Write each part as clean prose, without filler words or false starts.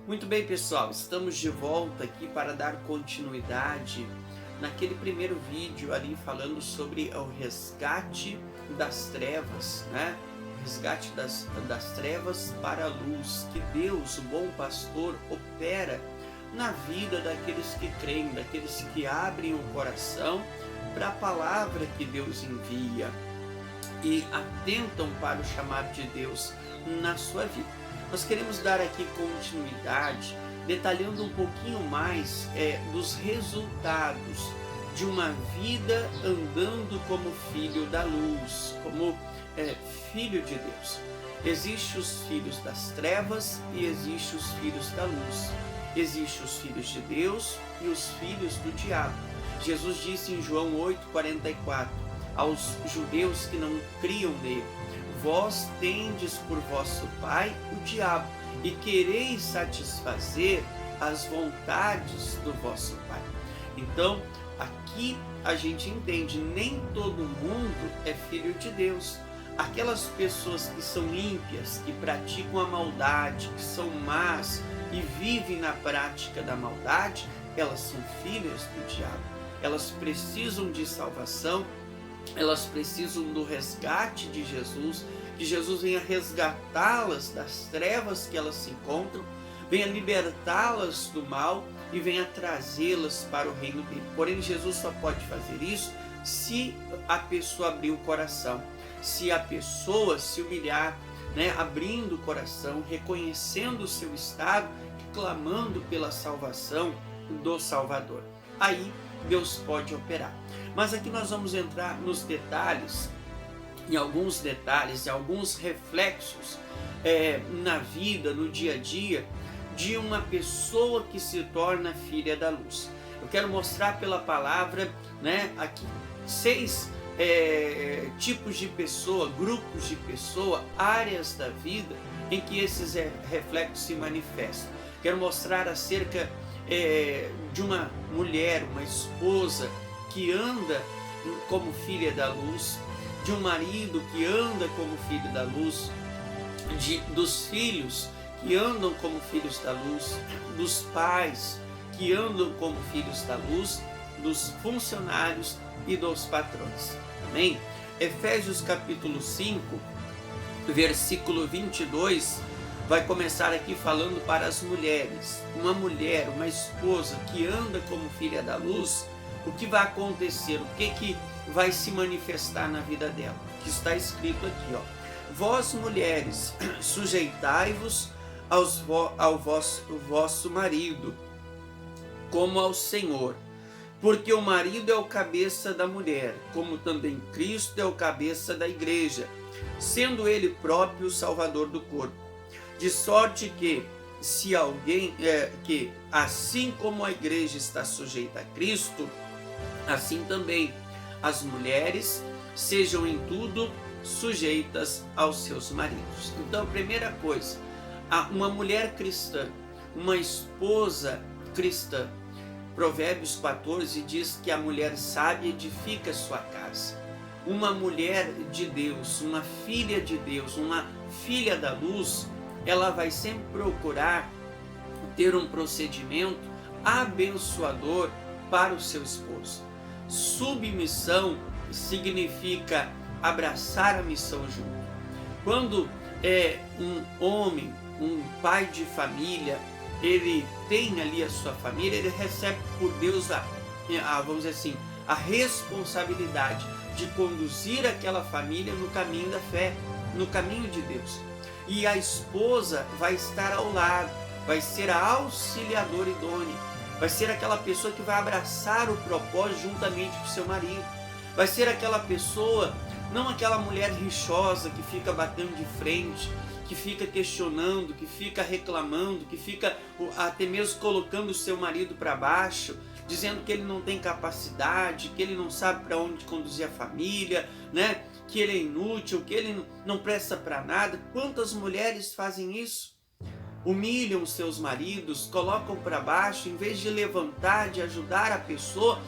Muito bem, pessoal, estamos de volta aqui para dar continuidade naquele primeiro vídeo ali falando sobre o resgate das trevas, né? O resgate das trevas para a luz, que Deus, o bom pastor, opera na vida daqueles que creem, daqueles que abrem o coração para a palavra que Deus envia e atentam para o chamado de Deus na sua vida. Nós queremos dar aqui continuidade, detalhando um pouquinho mais dos resultados de uma vida andando como filho da luz, como filho de Deus. Existem os filhos das trevas e existem os filhos da luz. Existem os filhos de Deus e os filhos do diabo. Jesus disse em João 8,44 aos judeus que não criam nele: vós tendes por vosso pai o diabo, e quereis satisfazer as vontades do vosso pai. Então, aqui a gente entende, nem todo mundo é filho de Deus. Aquelas pessoas que são ímpias, que praticam a maldade, que são más e vivem na prática da maldade, elas são filhas do diabo. Elas precisam de salvação, elas precisam do resgate de Jesus, que Jesus venha resgatá-las das trevas que elas se encontram, venha libertá-las do mal e venha trazê-las para o reino dele. Porém, Jesus só pode fazer isso se a pessoa abrir o coração, se a pessoa se humilhar, abrindo o coração, reconhecendo o seu estado e clamando pela salvação do Salvador. Aí Deus pode operar. Mas aqui nós vamos entrar nos detalhes, em alguns detalhes, em alguns reflexos na vida, no dia a dia, de uma pessoa que se torna filha da luz. Eu quero mostrar pela palavra, aqui 6 tipos de pessoa, grupos de pessoa, áreas da vida em que esses reflexos se manifestam. Quero mostrar acerca de uma mulher, uma esposa que anda como filha da luz, de um marido que anda como filho da luz, dos filhos que andam como filhos da luz, dos pais que andam como filhos da luz, dos funcionários e dos patrões. Amém? Efésios capítulo 5, versículo 22, vai começar aqui falando para as mulheres. Uma mulher, uma esposa que anda como filha da luz, o que vai acontecer? O que vai se manifestar na vida dela? Que está escrito aqui, ó: vós mulheres, sujeitai-vos ao vosso marido, como ao Senhor, porque o marido é o cabeça da mulher, como também Cristo é o cabeça da igreja, sendo ele próprio o Salvador do corpo. De sorte que, se alguém que assim como a igreja está sujeita a Cristo, assim também as mulheres sejam em tudo sujeitas aos seus maridos. Então, a primeira coisa, uma mulher cristã, uma esposa cristã. Provérbios 14 diz que a mulher sábia edifica sua casa. Uma mulher de Deus, uma filha de Deus, uma filha da luz, ela vai sempre procurar ter um procedimento abençoador para o seu esposo. Submissão significa abraçar a missão junto. Quando um homem, um pai de família, ele tem ali a sua família, ele recebe por Deus vamos dizer assim, a responsabilidade de conduzir aquela família no caminho da fé, no caminho de Deus. E a esposa vai estar ao lado, vai ser a auxiliadora idônea, vai ser aquela pessoa que vai abraçar o propósito juntamente com seu marido, vai ser aquela pessoa, não aquela mulher rixosa que fica batendo de frente, que fica questionando, que fica reclamando, que fica até mesmo colocando o seu marido para baixo, dizendo que ele não tem capacidade, que ele não sabe para onde conduzir a família, que ele é inútil, que ele não presta para nada. Quantas mulheres fazem isso? Humilham seus maridos, colocam para baixo, em vez de levantar, de ajudar a pessoa,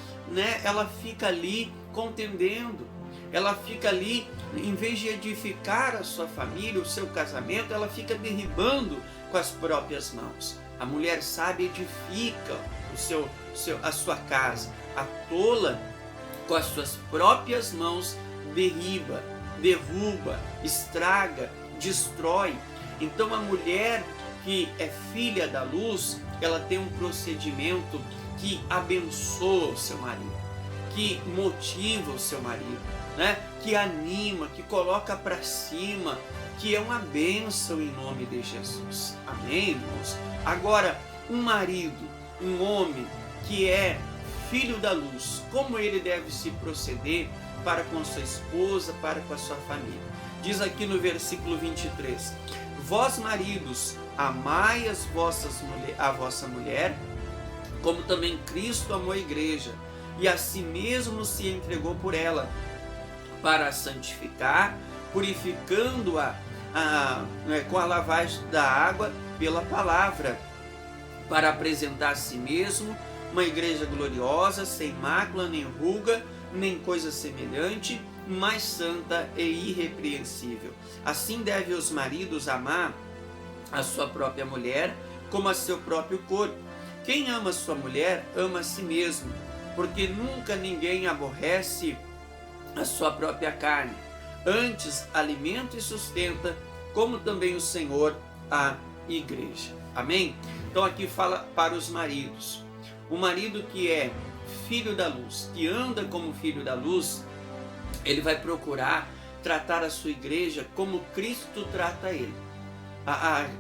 ela fica ali contendendo. Ela fica ali, em vez de edificar a sua família, o seu casamento, ela fica derribando com as próprias mãos. A mulher sábia edifica a sua casa. A tola, com as suas próprias mãos, derruba, estraga, destrói. Então a mulher que é filha da luz, ela tem um procedimento que abençoa o seu marido, que motiva o seu marido, né? Que anima, que coloca para cima, que é uma bênção em nome de Jesus. Amém, irmãos? Agora, um marido, um homem que é filho da luz, como ele deve se proceder para com sua esposa, para com a sua família? Diz aqui no versículo 23: vós maridos, amai a vossa mulher, como também Cristo amou a igreja, e a si mesmo se entregou por ela, para a santificar, purificando-a com a lavagem da água pela palavra, para apresentar a si mesmo uma igreja gloriosa, sem mácula, nem ruga, nem coisa semelhante, mas santa e irrepreensível. Assim devem os maridos amar a sua própria mulher como a seu próprio corpo. Quem ama sua mulher, ama a si mesmo, porque nunca ninguém aborrece a sua própria carne. Antes, alimenta e sustenta, como também o Senhor a igreja. Amém? Então aqui fala para os maridos. O marido que é filho da luz, que anda como filho da luz, ele vai procurar tratar a sua igreja como Cristo trata ele.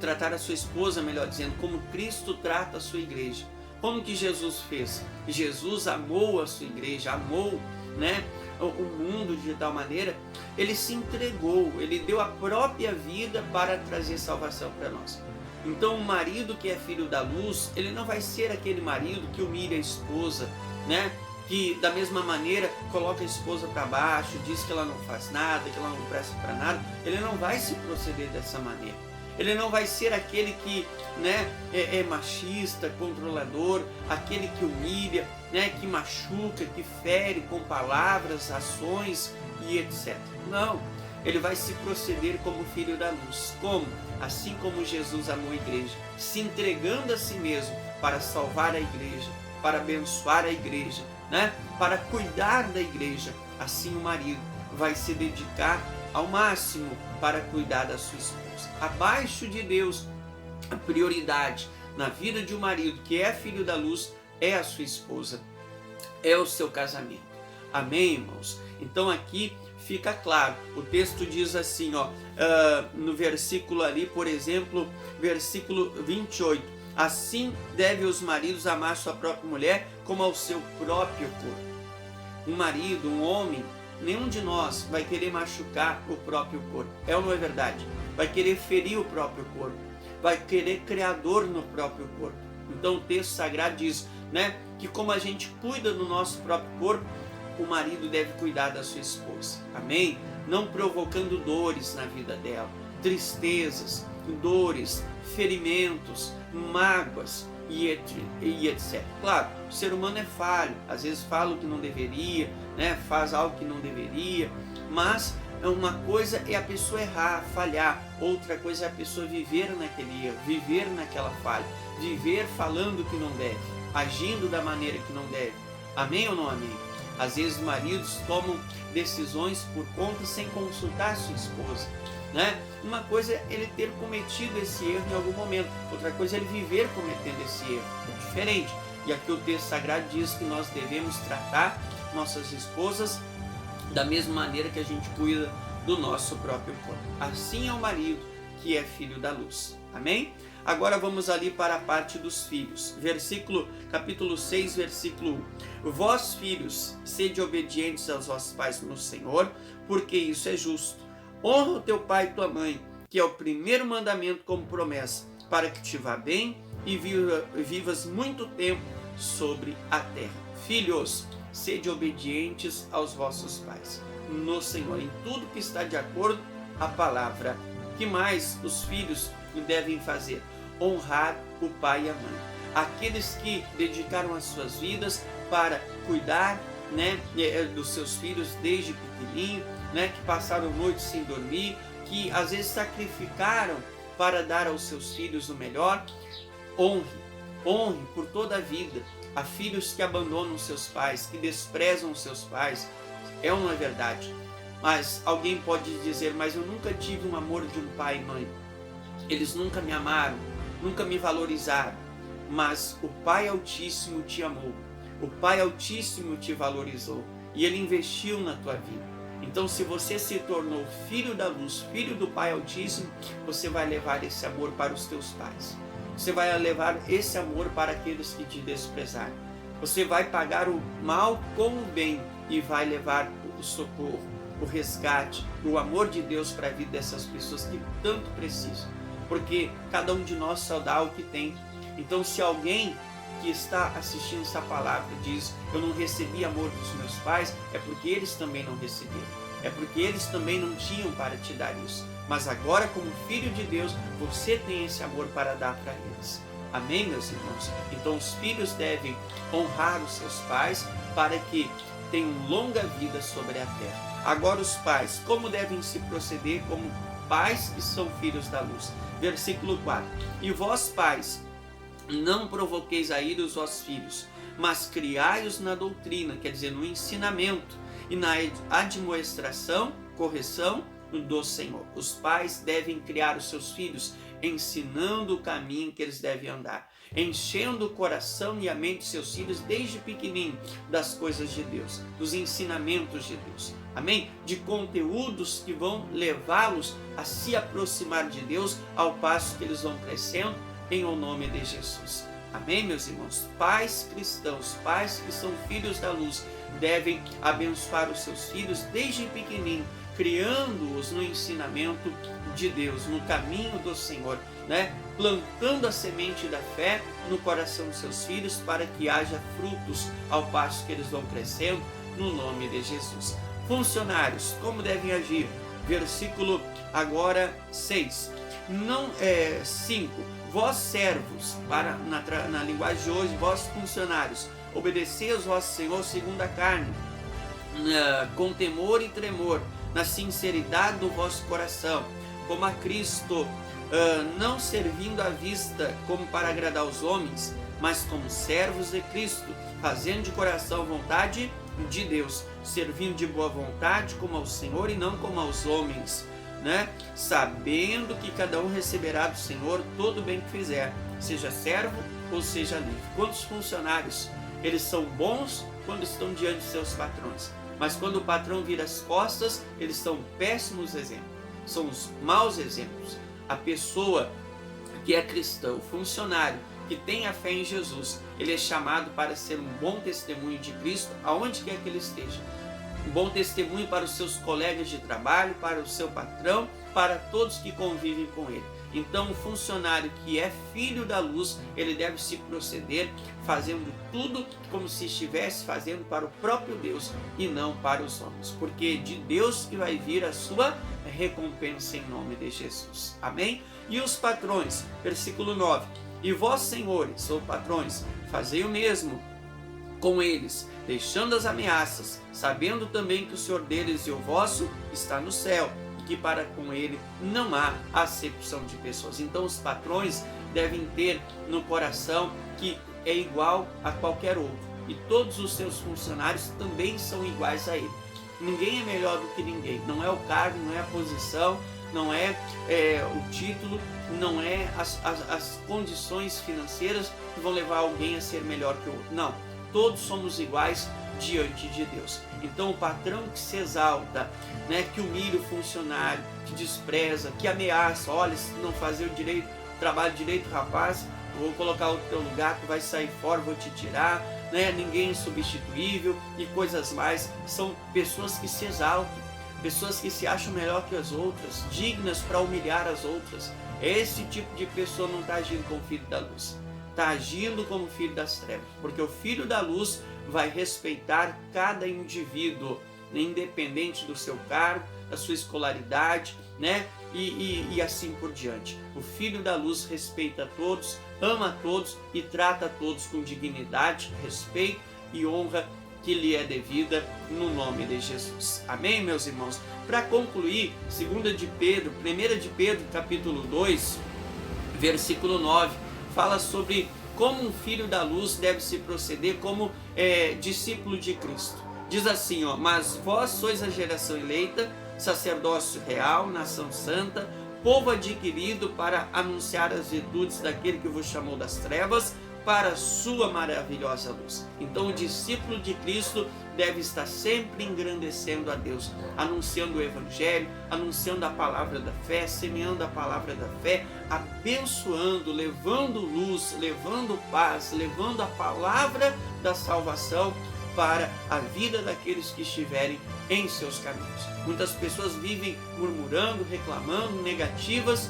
Tratar a sua esposa, melhor dizendo, como Cristo trata a sua igreja. Como que Jesus fez? Jesus amou a sua igreja, amou, né, o mundo de tal maneira, ele se entregou, ele deu a própria vida para trazer salvação para nós. Então o marido que é filho da luz, ele não vai ser aquele marido que humilha a esposa, né? Que da mesma maneira coloca a esposa para baixo, diz que ela não faz nada, que ela não presta para nada. Ele não vai se proceder dessa maneira. Ele não vai ser aquele que, né, é machista, controlador, aquele que humilha, né, que machuca, que fere com palavras, ações e etc. Não, ele vai se proceder como filho da luz. Como? Assim como Jesus amou a igreja, se entregando a si mesmo para salvar a igreja, para abençoar a igreja, né, para cuidar da igreja. Assim o marido vai se dedicar ao máximo para cuidar da sua esposa. Abaixo de Deus, a prioridade na vida de um marido que é filho da luz é a sua esposa, é o seu casamento. Amém, irmãos? Então aqui fica claro, o texto diz assim, no versículo ali, por exemplo, versículo 28, assim devem os maridos amar sua própria mulher como ao seu próprio corpo. Um marido, um homem, nenhum de nós vai querer machucar o próprio corpo, é ou não é verdade? Vai querer ferir o próprio corpo, vai querer criador no próprio corpo. Então o texto sagrado diz, né, que como a gente cuida do nosso próprio corpo, o marido deve cuidar da sua esposa. Amém? Não provocando dores na vida dela, tristezas, dores, ferimentos, mágoas e etc. Claro, o ser humano é falho, às vezes fala o que não deveria, né, faz algo que não deveria, mas uma coisa é a pessoa errar, falhar, outra coisa é a pessoa viver naquele erro, viver naquela falha, viver falando o que não deve, agindo da maneira que não deve. Amém ou não amém? Às vezes maridos tomam decisões por conta sem consultar sua esposa, né? Uma coisa é ele ter cometido esse erro em algum momento, outra coisa é ele viver cometendo esse erro, é diferente. E aqui o texto sagrado diz que nós devemos tratar nossas esposas da mesma maneira que a gente cuida do nosso próprio corpo. Assim é o marido que é filho da luz. Amém? Agora vamos ali para a parte dos filhos. Capítulo 6, versículo 1. Vós, filhos, sede obedientes aos vossos pais no Senhor, porque isso é justo. Honra o teu pai e tua mãe, que é o primeiro mandamento como promessa, para que te vá bem e vivas muito tempo sobre a terra. Filhos, sede obedientes aos vossos pais no Senhor, em tudo que está de acordo à palavra. Que mais os filhos devem fazer? Honrar o pai e a mãe. Aqueles que dedicaram as suas vidas para cuidar, né, dos seus filhos desde pequenininho, né, que passaram noites sem dormir, que às vezes sacrificaram para dar aos seus filhos o melhor. honre por toda a vida. Há filhos que abandonam seus pais, que desprezam seus pais. É ou não é verdade? Mas alguém pode dizer, mas eu nunca tive um amor de um pai e mãe. Eles nunca me amaram, nunca me valorizaram. Mas o Pai Altíssimo te amou. O Pai Altíssimo te valorizou. E Ele investiu na tua vida. Então, se você se tornou filho da luz, filho do Pai Altíssimo, você vai levar esse amor para os teus pais. Você vai levar esse amor para aqueles que te desprezaram. Você vai pagar o mal com o bem e vai levar o socorro, o resgate, o amor de Deus para a vida dessas pessoas que tanto precisam. Porque cada um de nós só dá o que tem. Então, se alguém que está assistindo essa palavra diz, eu não recebi amor dos meus pais, é porque eles também não receberam. É porque eles também não tinham para te dar isso. Mas agora, como filho de Deus, você tem esse amor para dar para eles. Amém, meus irmãos? Então, os filhos devem honrar os seus pais para que tenham longa vida sobre a terra. Agora, os pais, como devem se proceder como pais que são filhos da luz? Versículo 4. E vós, pais, não provoqueis a ira os vossos filhos, mas criai-os na doutrina, quer dizer, no ensinamento e na admoestação, correção do Senhor. Os pais devem criar os seus filhos, ensinando o caminho que eles devem andar, enchendo o coração e a mente de seus filhos desde pequenininho das coisas de Deus, dos ensinamentos de Deus. Amém? De conteúdos que vão levá-los a se aproximar de Deus ao passo que eles vão crescendo em o nome de Jesus. Amém, meus irmãos? Pais cristãos, pais que são filhos da luz, devem abençoar os seus filhos desde pequenininho, criando-os no ensinamento de Deus, no caminho do Senhor, né? Plantando a semente da fé no coração dos seus filhos para que haja frutos ao passo que eles vão crescendo, no nome de Jesus. Funcionários, como devem agir? Versículo agora 6. 5. Vós servos, na linguagem de hoje, vós funcionários, obedeceis ao vosso Senhor segundo a carne, com temor e tremor, na sinceridade do vosso coração, como a Cristo, não servindo à vista como para agradar os homens, mas como servos de Cristo, fazendo de coração a vontade de Deus, servindo de boa vontade como ao Senhor e não como aos homens, né? Sabendo que cada um receberá do Senhor todo o bem que fizer, seja servo ou seja livre. Quantos funcionários, eles são bons quando estão diante de seus patrões, mas quando o patrão vira as costas, eles são péssimos exemplos, são os maus exemplos. A pessoa que é cristã, o funcionário que tem a fé em Jesus, ele é chamado para ser um bom testemunho de Cristo aonde quer que ele esteja. Um bom testemunho para os seus colegas de trabalho, para o seu patrão, para todos que convivem com ele. Então, o funcionário que é filho da luz, ele deve se proceder fazendo tudo como se estivesse fazendo para o próprio Deus e não para os homens, porque é de Deus que vai vir a sua recompensa em nome de Jesus. Amém? E os patrões, versículo 9. E vós, senhores, ou patrões, fazei o mesmo com eles, deixando as ameaças, sabendo também que o Senhor deles e o vosso está no céu, e que para com ele não há acepção de pessoas. Então os patrões devem ter no coração que é igual a qualquer outro, e todos os seus funcionários também são iguais a ele. Ninguém é melhor do que ninguém, não é o cargo, não é a posição, não é o título, não é as condições financeiras que vão levar alguém a ser melhor que o outro. Não, todos somos iguais diante de Deus. Então o patrão que se exalta, né, que humilha o funcionário, que despreza, que ameaça, olha, se não fazer o trabalho direito, rapaz, eu vou colocar o teu lugar, tu vai sair fora, vou te tirar, né, ninguém é substituível e coisas mais. São pessoas que se exaltam, pessoas que se acham melhor que as outras, dignas para humilhar as outras. Esse tipo de pessoa não está agindo como filho da luz, está agindo como filho das trevas, porque o filho da luz vai respeitar cada indivíduo, independente do seu cargo, da sua escolaridade, né? E assim por diante. O filho da luz respeita todos, ama todos e trata todos com dignidade, respeito e honra que lhe é devida no nome de Jesus. Amém, meus irmãos? Para concluir, 1 de Pedro, capítulo 2, versículo 9, fala sobre como um filho da luz deve se proceder como discípulo de Cristo. Diz assim, ó: mas vós sois a geração eleita, sacerdócio real, nação santa, povo adquirido para anunciar as virtudes daquele que vos chamou das trevas para a sua maravilhosa luz. Então o discípulo de Cristo deve estar sempre engrandecendo a Deus, anunciando o Evangelho, anunciando a palavra da fé, semeando a palavra da fé, abençoando, levando luz, levando paz, levando a palavra da salvação para a vida daqueles que estiverem em seus caminhos. Muitas pessoas vivem murmurando, reclamando, negativas,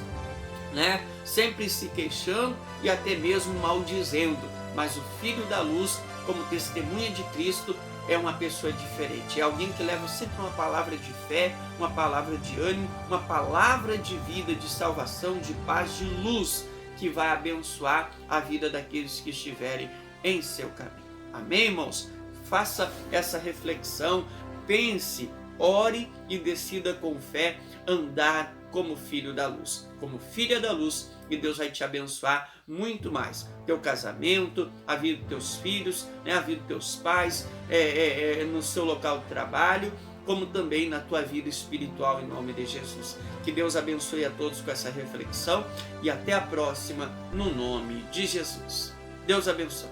sempre se queixando e até mesmo maldizendo, mas o Filho da Luz, como testemunha de Cristo, é uma pessoa diferente, é alguém que leva sempre uma palavra de fé, uma palavra de ânimo, uma palavra de vida, de salvação, de paz, de luz, que vai abençoar a vida daqueles que estiverem em seu caminho. Amém, irmãos? Faça essa reflexão, pense, ore e decida com fé andar como filho da luz, como filha da luz, e Deus vai te abençoar muito mais. Teu casamento, a vida dos teus filhos, a vida dos teus pais, no seu local de trabalho, como também na tua vida espiritual, em nome de Jesus. Que Deus abençoe a todos com essa reflexão e até a próxima, no nome de Jesus. Deus abençoe.